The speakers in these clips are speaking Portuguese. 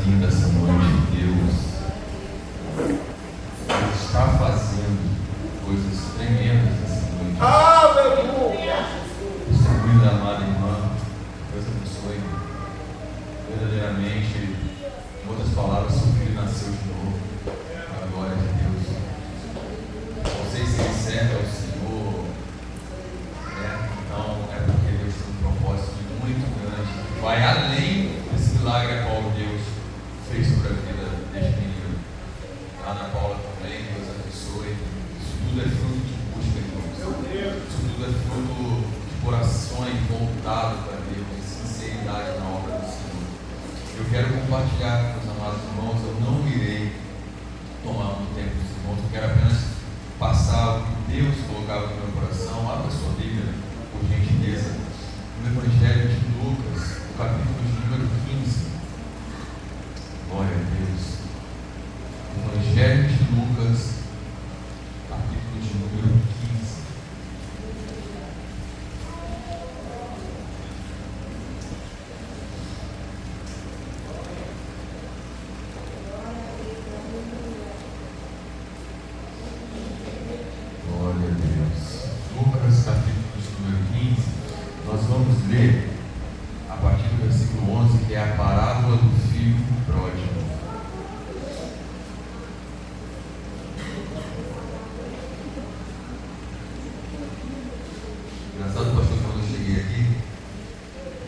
linda essa noite. Deus está fazendo coisas tremendas essa noite. Aleluia! Testemunho da amada irmã, Deus abençoe. Verdadeiramente, em outras palavras, seu filho nasceu de novo. A glória de Deus. Não sei se ele serve ao Senhor, né? Então é porque Deus tem um propósito muito grande, que vai além desse milagre a qual Deus fez sobre a vida deste menino. Ana Paula também, Deus abençoe. Isso tudo é fruto de busca, irmãos. Isso tudo é fruto de corações voltados para Deus, de sinceridade na obra do Senhor. Eu quero compartilhar com os amados irmãos. Eu não irei tomar muito tempo dos irmãos. Eu quero apenas passar o que Deus colocava no meu coração. Abra sua Bíblia, por gentileza, no Evangelho de Lucas, no capítulo de número 15. Glória a Deus. Evangelho de Lucas, capítulo de número 15. Glória a Deus. Lucas, capítulo de número 15. Nós vamos ler a partir do versículo 11, que é a parábola do filho pródigo. Engraçado, pastor, quando eu cheguei aqui,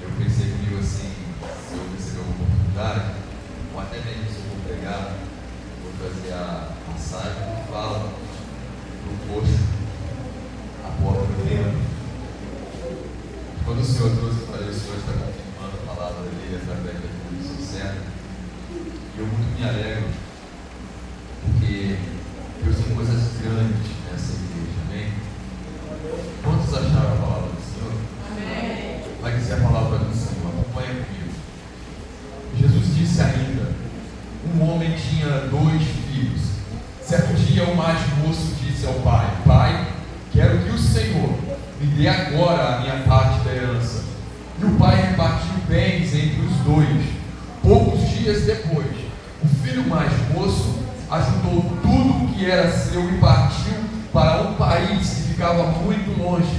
eu pensei comigo assim: se eu receber uma oportunidade, ou até mesmo se eu vou pregar, vou trazer a passagem que fala no posto, a porta do templo. Quando o Senhor trouxe, eu falei: o Senhor está confirmando a palavra dele através da vida do seu servo. E eu muito me alegro, porque Deus tem coisas grandes nessa igreja, amém? Quantos acharam a palavra do Senhor? Amém. Vai dizer a palavra do Senhor, acompanha comigo. Jesus disse ainda: um homem tinha 2 filhos. Certo dia o mais moço disse ao pai: Pai, quero que o Senhor me dê agora a minha parte da herança. E o pai repartiu bens entre os 2. Poucos dias depois, o filho mais moço ajuntou tudo o que era seu e partiu para um país que ficava muito longe.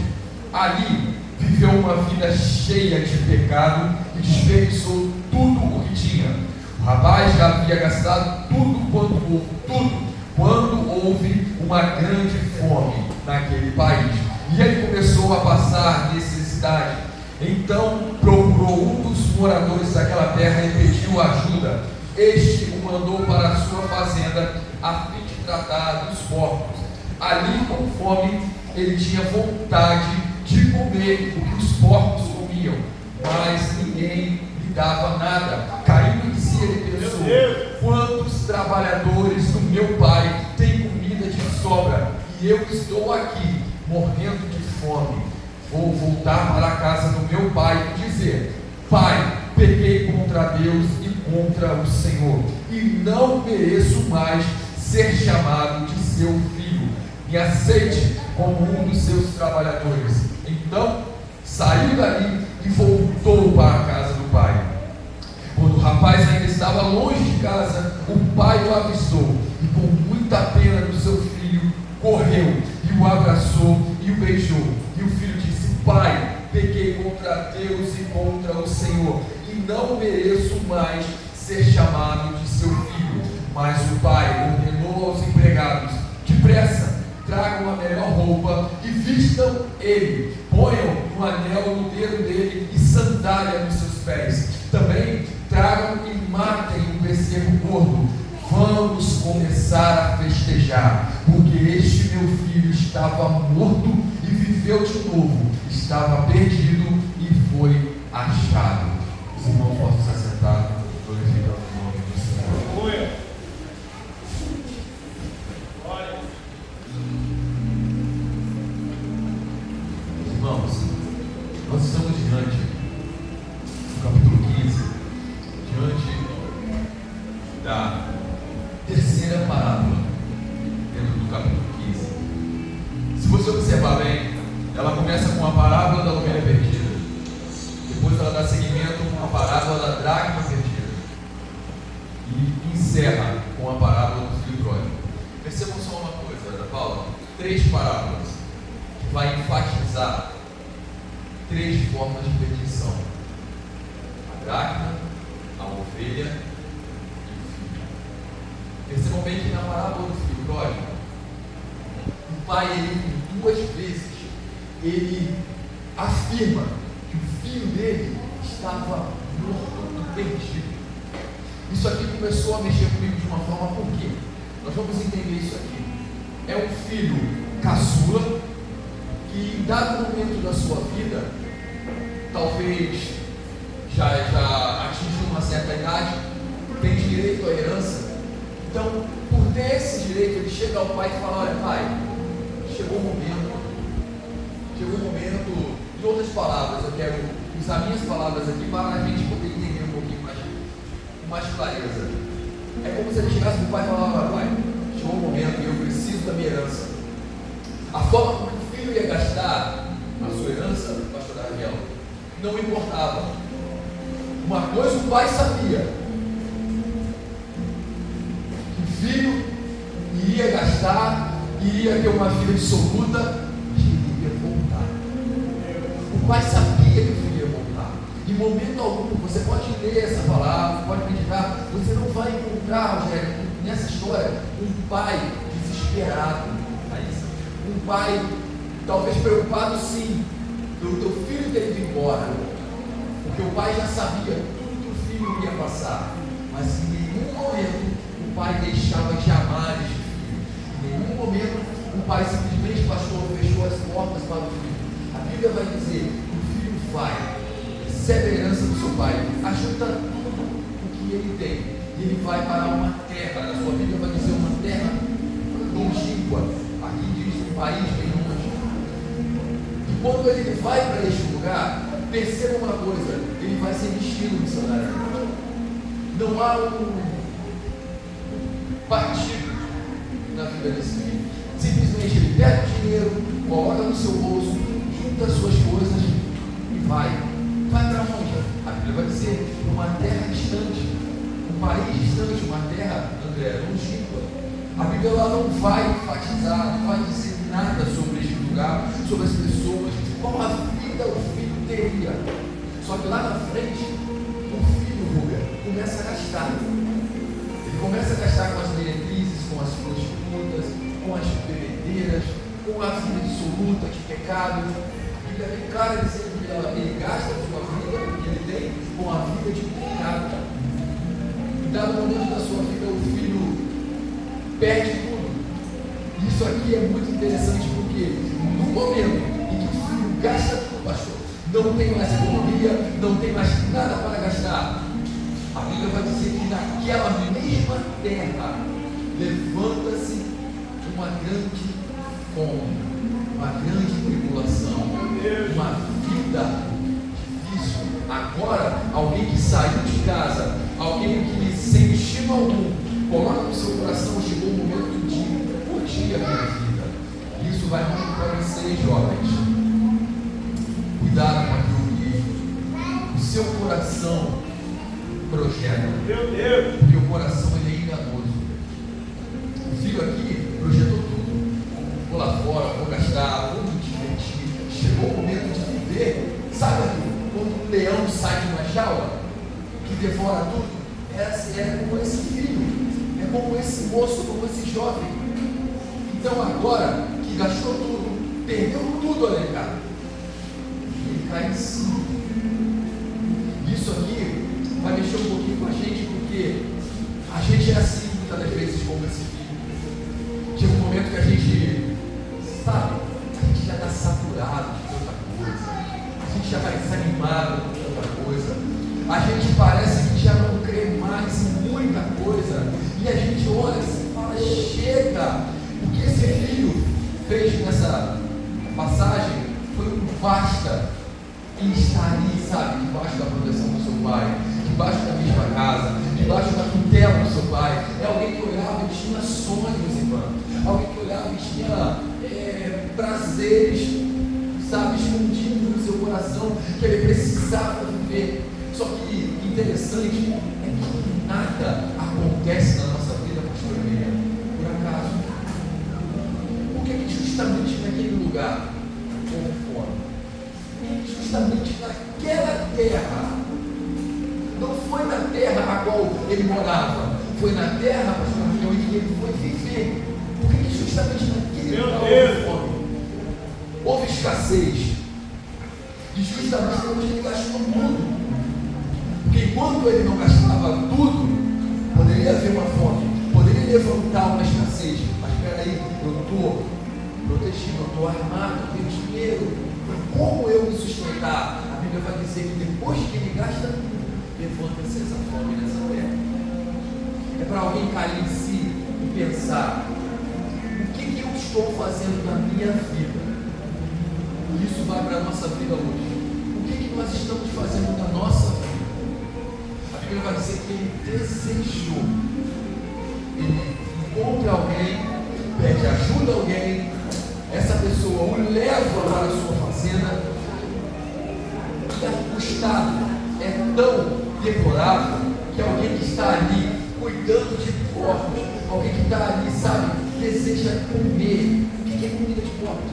Ali viveu uma vida cheia de pecado e desperdiçou tudo o que tinha. O rapaz já havia gastado tudo quando houve uma grande fome naquele país. E ele começou a passar necessidade. Então procurou um dos moradores daquela terra e pediu ajuda. Este o mandou para a sua fazenda a fim de tratar dos porcos. Ali, com fome, ele tinha vontade de comer o que os porcos comiam, mas ninguém lhe dava nada. Caindo em si, ele pensou: quantos trabalhadores do meu pai têm comida de sobra, e eu estou aqui morrendo de fome. Vou voltar para a casa do meu pai e dizer: Pai, pequei contra Deus e contra o Senhor, e não mereço mais ser chamado de seu filho. Me aceite como um dos seus trabalhadores. Então saiu dali e voltou para a casa do pai. Quando o rapaz ainda estava longe de casa, o pai o avistou e, com muita pena do seu filho, correu e o abraçou e o beijou. E o filho disse: Pai, pequei contra Deus e contra o Senhor, e não mereço mais ser chamado de seu filho. Mas o pai ordenou aos empregados: depressa, tragam a melhor roupa e vistam ele, ponham um anel no dedo dele e sandália nos seus pés. Também tragam e matem um bezerro gordo. Vamos começar a festejar, porque este meu filho estava morto e viveu de novo, estava perdido e foi achado. Os irmãos possam se assentar, glorificando o nome do Senhor. Aleluia! Irmãos, nós estamos diante do capítulo 15, diante da terceira parábola dentro do capítulo 15. Se você observar bem, ela começa com a parábola da ovelha perdida, depois ela dá seguimento com a parábola da dracma encerra com a parábola do filho pródigo. Percebam só uma coisa, Ana Paula: 3 parábolas que vai enfatizar 3 formas de perdição: a dracma, a ovelha e o filho. Percebam bem que na parábola do filho pródigo, o pai, ele 2 vezes, ele afirma que o filho dele estava morto e perdido. Isso aqui começou a mexer comigo de uma forma, por quê? Nós vamos entender isso aqui. É um filho caçula que, em dado momento da sua vida, talvez já atingiu uma certa idade, tem direito à herança. Então, por ter esse direito, ele chega ao pai e fala: olha, pai, chegou o momento, em outras palavras, eu quero usar minhas palavras aqui para a gente poder entender um pouquinho mais clareza. É como se ele chegasse para o pai e falasse: pai, chegou o momento e eu preciso da minha herança. A forma como o filho ia gastar a sua herança, pastor Daniel, não importava. Uma coisa o pai sabia: que o filho iria gastar, iria ter uma vida dissoluta, mas ele iria voltar. O pai sabia que o filho ia voltar. Em momento algum, você pode ler essa palavra, pode meditar, você não vai encontrar, Rogério, nessa história, um pai desesperado. Um pai talvez preocupado, sim, pelo teu filho ter ido embora, porque o pai já sabia tudo que o filho ia passar, mas em nenhum momento o pai deixava de amar este filho. Em nenhum momento o pai simplesmente, pastor, fechou as portas para o filho. A Bíblia vai dizer que o filho vai, recebe a herança do seu pai, ajuda tudo o que ele tem, e ele vai para uma terra. Na sua Bíblia vai dizer uma terra longínqua. Aqui diz um país bem longe. E quando ele vai para este lugar, perceba uma coisa: ele vai ser vestido missionário. Não há um partido na vida desse filho. Simplesmente ele pega o dinheiro, coloca no seu bolso, junta as suas coisas e vai. Vai para onde? A Bíblia vai dizer: uma terra distante, um país distante, uma terra, André, longínqua. A Bíblia lá não vai enfatizar, não vai dizer nada sobre este lugar, sobre as pessoas, qual a vida o filho teria. Só que lá na frente, o filho, Rubia, começa a gastar. Ele começa a gastar com as meretrizes, com as prostitutas, com as bebedeiras, com a vida dissoluta de pecado. A Bíblia é bem clara dizendo que ele gasta a sua vida que ele tem com a vida de pecado. Em dado momento da sua vida, o filho perde tudo. Isso aqui é muito interessante, porque no momento em que o filho gasta tudo, pastor, não tem mais economia, não tem mais nada para gastar, a Bíblia vai dizer que naquela mesma terra levanta-se uma grande fome, uma grande tribulação, uma vida difícil. Agora, alguém que saiu de casa, alguém que sem destino algum, coloca no seu coração: chegou o momento de curtir a minha vida. Isso vai muito para vocês, jovens. Cuidado com aquilo que o seu coração projeta. Meu Deus! Porque o coração, ele é enganoso. O filho aqui projetou tudo. Vou lá fora, vou gastar, vou me divertir. Chegou o momento de viver. Sabe quando um leão sai de uma jaula que devora tudo? É como esse filho. É como esse moço, como esse jovem. Então agora que gastou tudo, perdeu tudo ali, cara, ele cai em si. Isso aqui vai mexer um pouquinho com a gente, porque a gente é assim muitas das vezes como esse filho. Chega um momento que a gente, sabe, a gente já está saturado de tanta coisa, a gente já vai desanimado com tanta coisa, a gente parece que já não crê mais em muita coisa, e a gente olha assim e fala: chega! O que esse filho fez nessa passagem foi um basta em estar ali, sabe, debaixo da proteção do seu pai, debaixo da mesma casa, debaixo da tutela do seu pai. É alguém que olhava e tinha sonhos, irmão, alguém que olhava e tinha prazeres, sabe, escondidos no seu coração, que ele precisava viver. Só que interessante é que nada acontece na qual ele morava foi na terra, pastor Daniel, e ele foi viver. Porque justamente naquele lugar houve fome, houve escassez. E justamente depois ele gastou tudo. Porque enquanto ele não gastava tudo, poderia haver uma fome, poderia levantar uma escassez. Mas espera aí, eu estou protegido, eu estou armado, eu tenho dinheiro. Como eu me sustentar? A Bíblia vai dizer que depois que ele gasta tudo, levanta-se essa fome nessa terra. É para alguém cair em si e pensar: o que eu estou fazendo na minha vida? Isso vai para a nossa vida hoje. O que nós estamos fazendo na nossa vida? A Bíblia vai dizer que ele desejou. Ele encontra alguém, pede ajuda a alguém, essa pessoa o leva para a sua fazenda, e o estado é tão deplorável que alguém que está ali cuidando de porcos, alguém que está ali, sabe, deseja comer. O que é comida de porcos?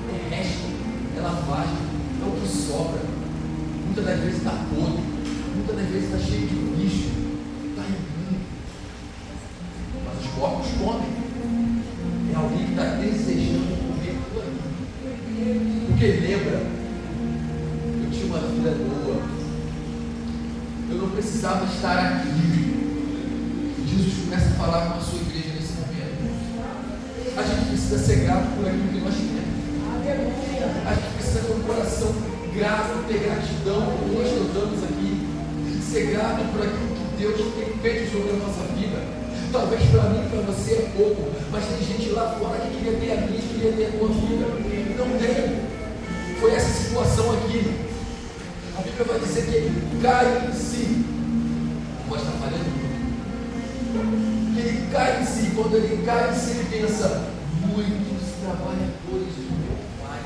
É resto, é lavagem, é o que sobra. Muitas das vezes está podre, muitas das vezes está cheio de bicho, está imundo. Mas os porcos comem. É alguém que está desejando comer por aí. Porque lembra, eu tinha uma vida boa, eu não precisava estar aqui. Jesus começa a falar com a sua igreja nesse momento. A gente precisa ser grato por aquilo que nós temos. A gente precisa ter um coração grato, ter gratidão por nós que estamos aqui, ser grato por aquilo que Deus tem feito sobre a nossa vida. Talvez para mim, para você é pouco, mas tem gente lá fora que queria ter a minha, queria ter a tua vida. Não tem. Foi essa situação aqui. A Bíblia vai dizer que ele cai em si. Pode estar falhando? Que ele cai em si. Quando ele cai em si, ele pensa: muitos trabalhadores do meu pai.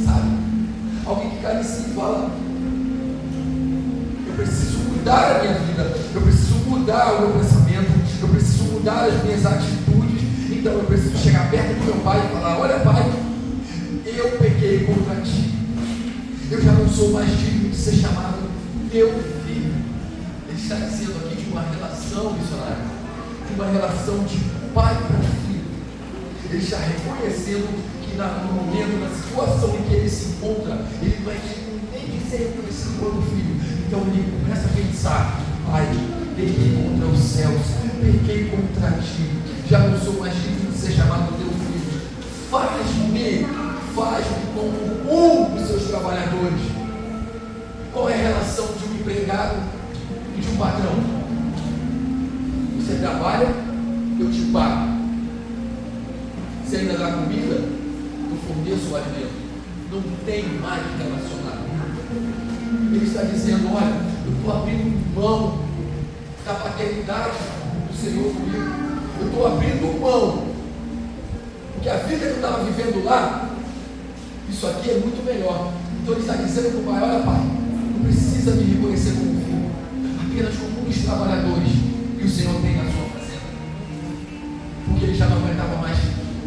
Sabe? Alguém que cai em si e fala: eu preciso mudar a minha vida, eu preciso mudar o meu pensamento, eu preciso mudar as minhas atitudes. Então eu preciso chegar perto do meu pai e falar: olha, pai, eu pequei contra ti, eu já não sou mais digno de ser chamado teu filho. Ele está dizendo aqui de uma relação, missionário, de uma relação de pai para filho. Ele está reconhecendo que no momento, na situação em que ele se encontra, ele não é digno nem de ser reconhecido como filho. Então ele começa a pensar: pai, pequei contra os céus, pequei contra ti, já não sou mais digno de ser chamado teu filho. Faz-me como um dos seus trabalhadores. Qual é a relação de um empregado e de um patrão? Você trabalha, eu te pago. Você ainda dá comida, eu forneço o alimento. Não tem mais relacionamento. Ele está dizendo: olha, eu estou abrindo mão da paternidade do Senhor comigo. Eu estou abrindo mão, porque a vida que eu estava vivendo lá, isso aqui é muito melhor. Então ele está dizendo para o pai: olha, pai, não precisa me reconhecer como filho, apenas como um dos trabalhadores que o Senhor tem na sua fazenda. Porque ele já não aguentava mais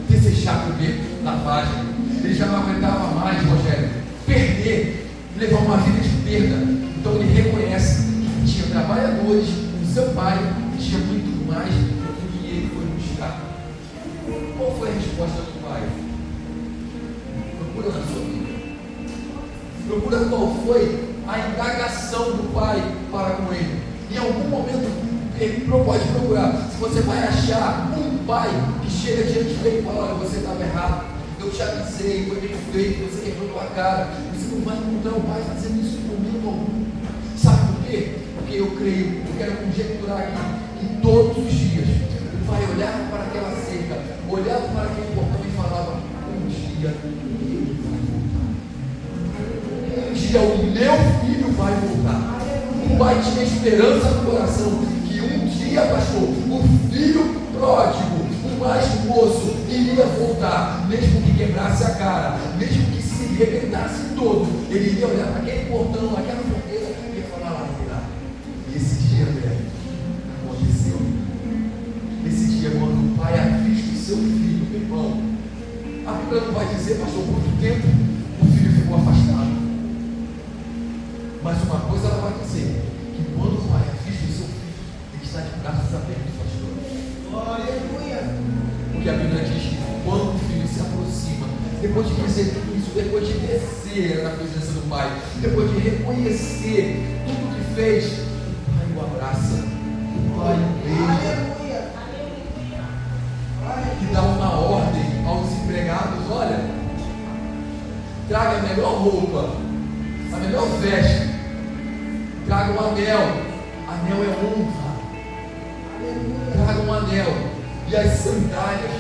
desejar comer lavagem, ele já não aguentava mais, Rogério, perder, levar uma vida de perda. Então ele reconhece que tinha trabalhadores, o seu pai tinha muito mais do que ele foi buscar. Qual foi a resposta do pai? Procura na sua vida. Procura qual foi a indagação do pai para com ele. Em algum momento, ele pode procurar. Se você vai achar um pai que chega diante dele e fala: olha, você estava errado, eu te avisei, foi bem feito, você quebrou tua cara. Você não vai encontrar o pai fazendo isso em momento algum. Sabe por quê? Porque eu creio, eu quero conjecturar aqui, que todos os dias o pai olhava para aquela cerca, olhava para aquele portão e falava: um dia ele vai voltar. Um dia o meu filho vai voltar. O pai tinha esperança no coração que um dia, pastor, o filho pródigo, o mais moço, iria voltar, mesmo que quebrasse a cara, mesmo que se rebentasse todo. Ele iria olhar para aquele portão, aquela porteira, e ia falar: lá, lá. E esse dia, velho, aconteceu. Esse dia, quando o pai avista o seu filho, meu irmão, a Bíblia não vai dizer, pastor, quanto tempo o filho ficou afastado. Mas o uma coisa, ela vai dizer que quando o pai assiste o seu filho, ele está de braços abertos, pastor. Aleluia! Porque a Bíblia diz que quando o filho se aproxima, depois de dizer tudo isso, depois de descer na presença do pai, depois de reconhecer tudo que fez, o pai o abraça, o pai o beija. E dá uma ordem aos empregados: olha, traga a melhor roupa, a melhor veste, traga um anel. Anel é honra. Traga um anel e as sandálias.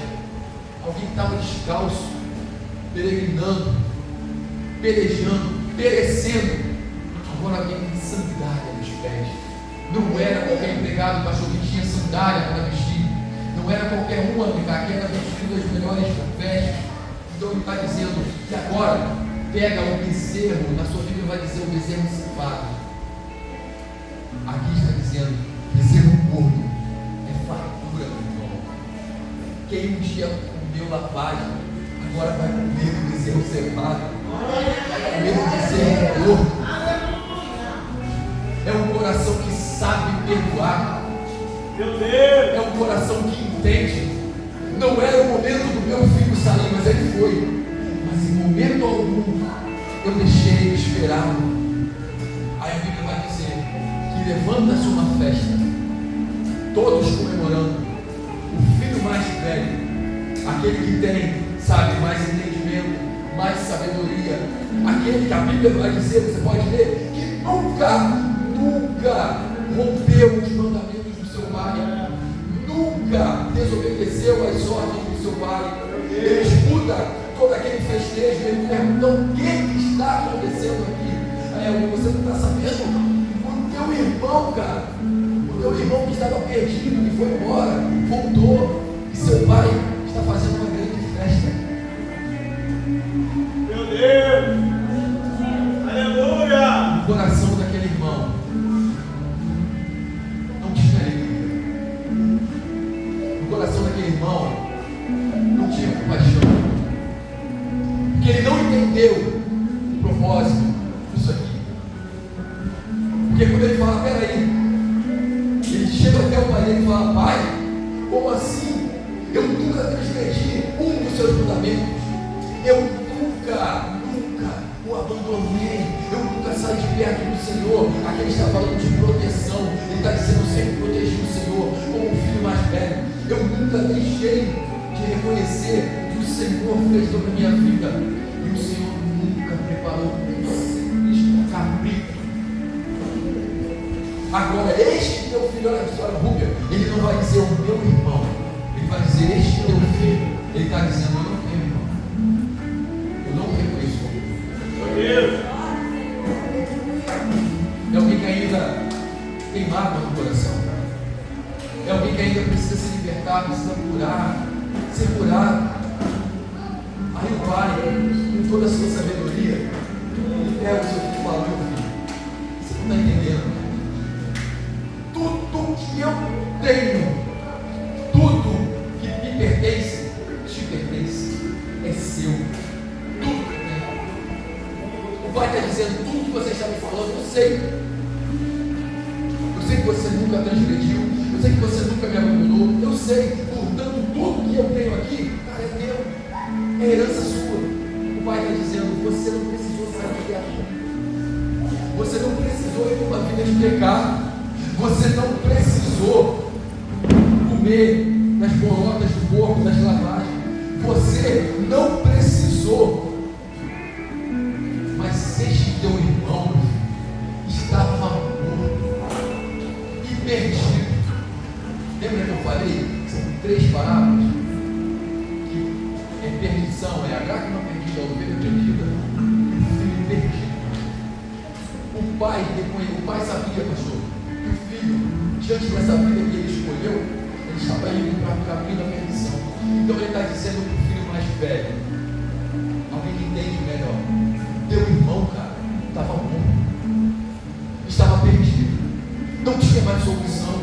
Alguém que estava descalço, peregrinando, pelejando, perecendo, agora alguém tem sandália nos pés. Não era qualquer empregado, pastor, que tinha sandália para vestir. Não era qualquer um, amiga, que era vestido das melhores vestes. Então ele está dizendo que agora pega o bezerro, na sua Bíblia vai dizer o bezerro cevado. Aqui está dizendo bezerro gordo, é fartura, meu irmão. Quem um dia comeu lavagem, agora vai comer o bezerro cevado, vai comer o bezerro gordo. É um coração que sabe perdoar. Meu Deus. É um coração que entende. Não era o momento do meu filho sair, mas ele foi. Mas em momento algum eu deixei esperar. Aí a Bíblia vai dizer que levanta-se uma festa, todos comemorando. O filho mais velho, aquele que tem, sabe, mais entendimento, mais sabedoria, aquele que a Bíblia vai dizer, você pode ler, que nunca rompeu os mandamentos do seu pai, nunca desobedeceu às ordens do seu pai. Ele escuta todo aquele festejo, ele pergunta: o que está acontecendo aqui? Você não está sabendo? O teu irmão, cara, o teu irmão que estava perdido, que foi embora, voltou, e seu pai está fazendo uma grande festa. Meu Deus! Aleluia! O coração daquele irmão não tinha alegria. O coração daquele irmão não tinha compaixão. Porque ele não entendeu o propósito disso aqui. Porque quando ele fala: peraí, ele chega até o pai dele e fala: pai, como assim? Eu nunca transgredi um dos seus mandamentos. Eu nunca o abandonei. Eu nunca saí de perto do Senhor. Aqui ele está falando de proteção. Ele está dizendo: eu sempre protegi o Senhor como o filho mais velho. Eu nunca deixei de reconhecer o que o Senhor fez sobre a minha vida. E o Senhor nunca preparou um simples cabrito. Agora, este teu filho, olha a história, Rúbia, ele não vai dizer o meu irmão, ele vai dizer este teu filho. Ele está dizendo: eu não tenho irmão, eu não reconheço como meu Deus. É alguém que ainda tem mágoa no coração, é alguém que ainda precisa se libertar, precisa curar, ser curado. Aí o pai, com toda a sua sabedoria, ele pega o seu filho e fala: meu filho, você não está entendendo? Tudo que eu tenho, tudo que me pertence, te pertence, é seu. Tudo que eu tenho. O pai está dizendo: tudo que você está me falando, eu sei. Eu sei que você nunca transgrediu, eu sei que você nunca me abandonou, eu sei. Portanto, tudo que eu tenho aqui, cara, é teu, é herança sua. O pai está dizendo: você não precisou sair de guerra, você não precisou ir para uma vida de pecado. Você não precisou comer das bolotas do porco, das lavagens. Você não precisou. Mas este teu irmão estava morto e perdido. Lembra que eu falei? São 3 parábolas. Que é perdição, é a dracma perdida, a ovelha perdida, e o filho perdido. O pai sabia, pastor, diante dessa vida que ele escolheu, ele estava indo para o caminho da perdição. Então ele está dizendo para o filho mais velho, alguém que entende melhor: teu irmão, cara, estava morto, estava perdido, não tinha mais solução.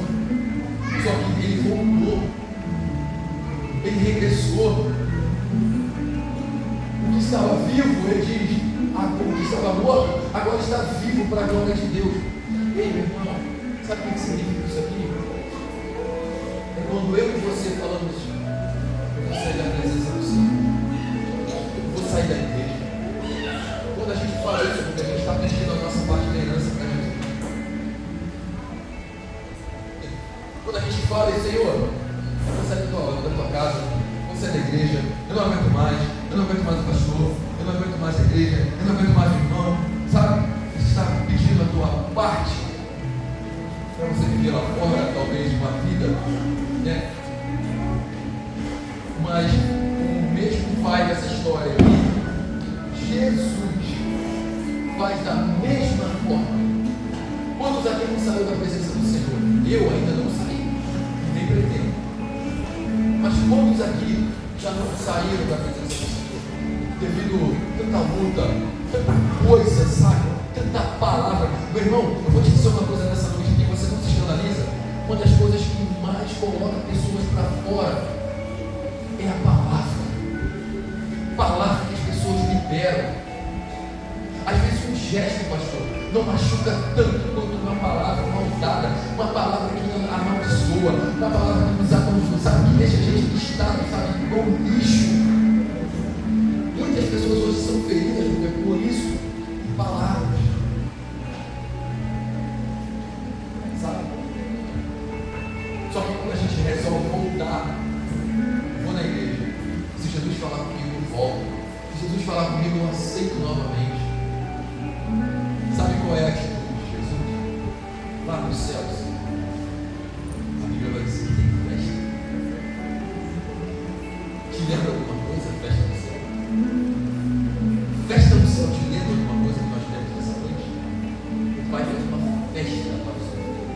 Só que ele voltou, ele regressou. O que estava vivo, ele diz, o que estava morto, agora está vivo para a glória de Deus. Ei, meu irmão, sabe o que significa isso aqui? É quando eu e você falamos, eu vou sair da presença do Senhor, eu vou sair da igreja. Quando a gente fala isso, porque a gente está pedindo a nossa parte da herança para Jesus. Quando a gente fala, Senhor, eu vou sair da tua casa, vou sair da igreja, eu não aguento mais o pastor, eu não aguento mais a igreja, eu não aguento mais o irmão, sabe? Você está pedindo a tua parte para você viver lá fora, talvez, uma vida, né? Mas o mesmo pai dessa história aqui, Jesus faz da mesma forma. Quantos aqui não saíram da presença do Senhor? Eu ainda não saí, nem pretendo. Mas quantos aqui já não saíram da presença do Senhor? Devido a tanta luta, tanta coisa, sabe? Tanta palavra. Meu irmão, eu vou te dizer uma coisa nessa noite aqui, você não se escandaliza. Uma das coisas que mais coloca pessoas para fora é a palavra. Palavra que as pessoas liberam. Às vezes um gesto, pastor, não machuca tanto quanto uma palavra maldada, uma palavra que amaldiçoa, uma palavra que nos amaldiçoa, sabe? Que deixa a gente listado, sabe? Igual um lixo. Muitas pessoas hoje são feridas por isso, em palavras. Sabe? Só que quando a gente resolve voltar, vou na igreja. Se Jesus falar comigo, eu volto. Se Jesus falar comigo, eu aceito novamente. Sabe qual é a atitude de Jesus? Lá nos céus, a Bíblia vai dizer que tem festa. Te lembra de uma coisa? Festa no céu. Festa no céu, te lembra de uma coisa que nós temos nessa noite? O Pai fez uma festa para o Senhor.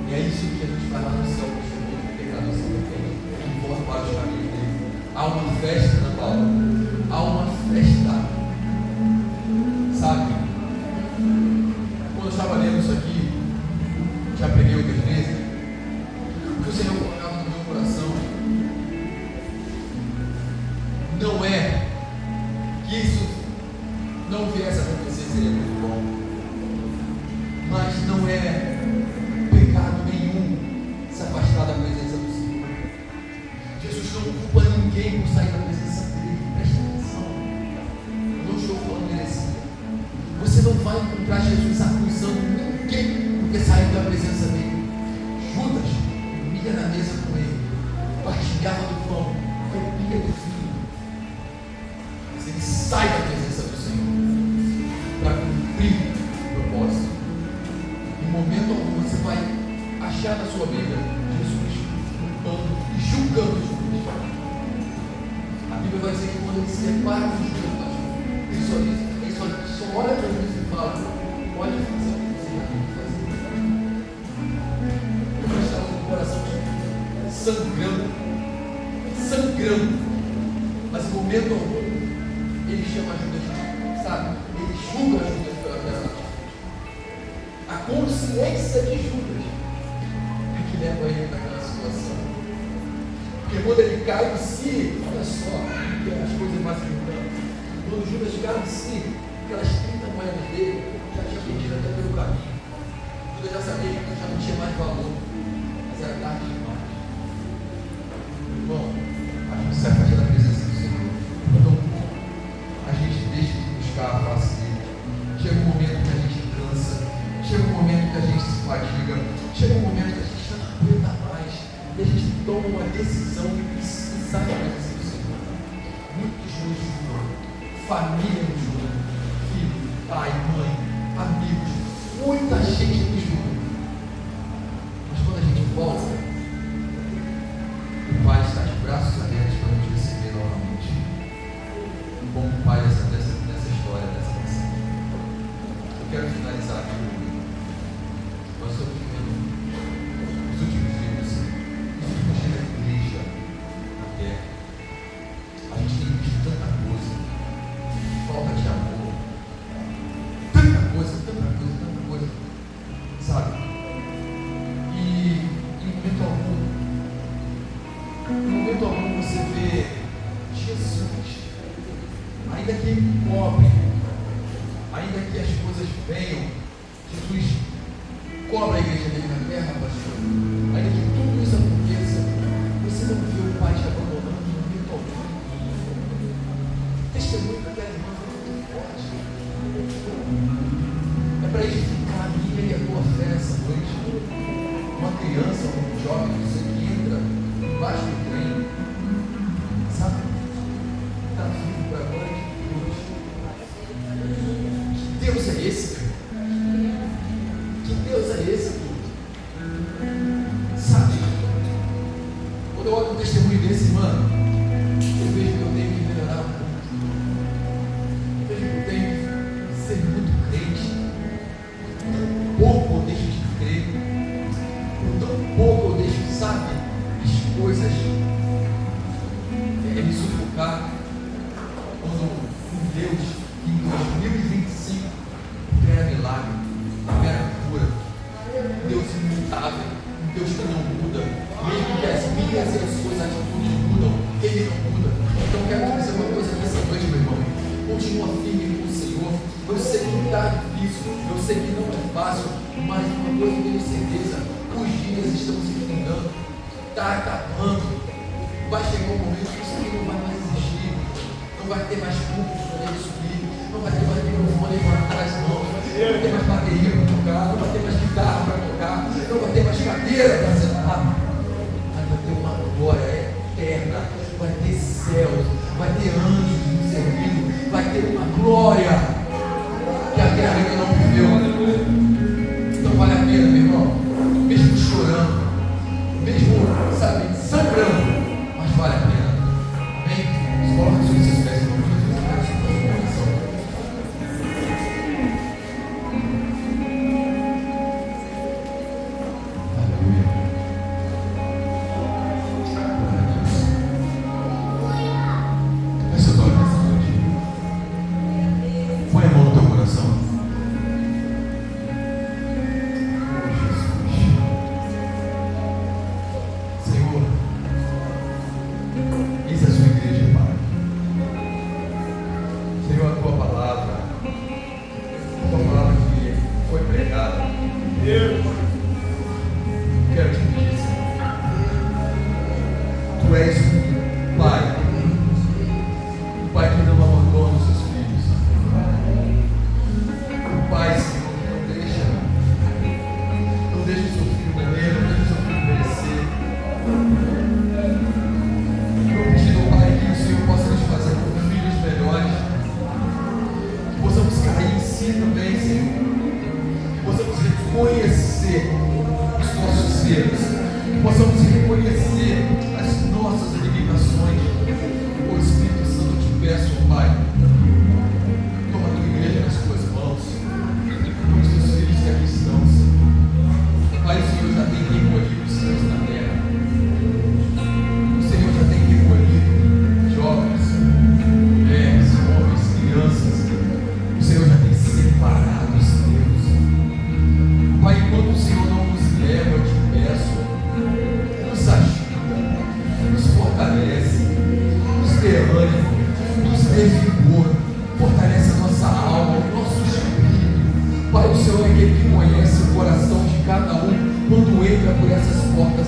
E é isso que a gente faz lá no céu, com o Senhor, que pecado se arrepende, e volta para os caminhos dele. Há uma festa na palavra. Há uma festa. Sabe? Quando eu estava lendo isso aqui, já preguei outras vezes, o que o Senhor colocava no meu coração não é que isso não viesse a acontecer, seria muito bom, mas não é pecado nenhum se afastar da presença do Senhor. Jesus não culpa ninguém por sair da presença dele. Presta atenção, eu não estou falando heresia. Você não vai encontrar Jesus acusando ninguém porque saiu da presença dele. Judas comia na mesa com ele, partilhava do pão, comia do vinho. Mas ele sai da presença do Senhor para cumprir o propósito. Em momento algum você vai achar na sua Bíblia Jesus culpando e julgando Jesus. A Bíblia vai dizer que quando ele se depara com Judas, ele só diz, só olha para Jesus e fala, pode fazer o que você tem que fazer. Eu estava com o coração sangrando, mas em momento algum ele chama Judas, sabe? Ele julga Judas pela verdade. A consciência de Judas é que leva ele para aquela situação. Porque quando ele cai em si, olha só, as coisas mais importantes. Quando Judas cai em si, aquelas 30 moedas dele já tinha perdido até pelo caminho. Judas já sabia que já não tinha mais valor, mas era tarde demais. Bom, a gente se afasta da presença do Senhor. Então, a gente deixa de buscar a face dele. Chega um momento que a gente cansa, chega um momento que a gente se fadiga, chega um momento que a gente não aguenta mais, e a gente toma uma decisão e sai da presença do Senhor. Muitos nos julgam, família nos julga, filho, pai, mãe, amigos, muita gente nos julga. Mas quando a gente volta, o Pai está de braços abertos para nos receber novamente. Como o Pai dessa história, dessa canção. Eu quero finalizar aqui. Nós estamos vivendo os últimos dias da igreja na terra. A gente tem visto tanta coisa, falta de amor, tanta coisa, sabe? E em momento algum você vê Jesus, ainda que pobre, ainda que venham. Jesus cobra a igreja dele na terra, pastor. Ainda que tudo isso aconteça, você não vê o Pai te abandonando virtualmente. Testemunho da irmã foi muito forte. É para edificar a minha e a tua fé essa noite. Uma criança, um jovem, você que entra embaixo do trem, sabe? Está vivo para a glória de Deus. Que Deus é esse, meu? Que Deus é esse, sabe? Quando eu olho um testemunho desse, mano, eu vejo que eu tenho que melhorar muito. Eu vejo que eu tenho que ser muito crente. Tão pouco eu deixo de crer. Por tão pouco eu deixo, sabe, as coisas me sufocar. Quando um Deus que em 2025 opera milagre, opera cura, um Deus imutável, um Deus que não muda, mesmo que as minhas e as suas atitudes mudam, Ele não muda. Então quero te dizer uma coisa nessa noite, meu irmão. Continua firme com o Senhor. Eu sei que está difícil, eu sei que não é fácil, mas uma coisa eu tenho certeza: os dias estão se findando, está acabando. Vai chegar um momento que isso aqui não vai mais existir, não vai ter mais público para ele subir, não vai ter mais microfone para trás, não vai ter mais bateria para tocar, não vai ter mais guitarra para tocar, não vai ter mais cadeira para sentar, mas vai ter uma glória eterna, vai ter céus, vai ter anjos nos servindo, vai ter uma glória que a terra ainda não viveu. Então vale a pena, meu irmão, mesmo chorando, mesmo, sabe, sangrando, mas vale a pena. Amém? Se coloca sobre seus pés, em nome de Jesus. Eu quero só fazer uma oração. Aleluia. Glória a Deus. Feche seus olhos nessa noite. Põe a mão no teu coração. Oh, Jesus. Senhor, eis a sua igreja, Pai. Senhor, a tua palavra que foi pregada, eu quero te pedir, Senhor, tu és um Pai que não abandona os seus filhos, um Pai, Senhor, que não deixa o seu filho morrer, não deixa o seu filho perecer. Eu pedindo ao Pai que o Senhor possa nos fazer como filhos melhores, que possamos cair em si também, Senhor, que possamos reconhecer os nossos erros, que possamos reconhecer as nossas limitações. O Espírito Santo, eu te peço, ó Pai, toma a tua igreja nas tuas mãos, os teus filhos que aqui estão, Senhor. Pai, o Senhor já tem recolhido os céus na terra. O Senhor já tem recolhido jovens, mulheres, homens, crianças. O Senhor já tem separado os teus. Pai, enquanto o Senhor não nos leva, eu te peço, nos ajuda, nos fortalece, nos dê ânimo, nos dê vigor, fortalece a nossa alma, o nosso espírito. Pai, o Senhor é aquele que conhece o coração de cada um quando entra por essas portas.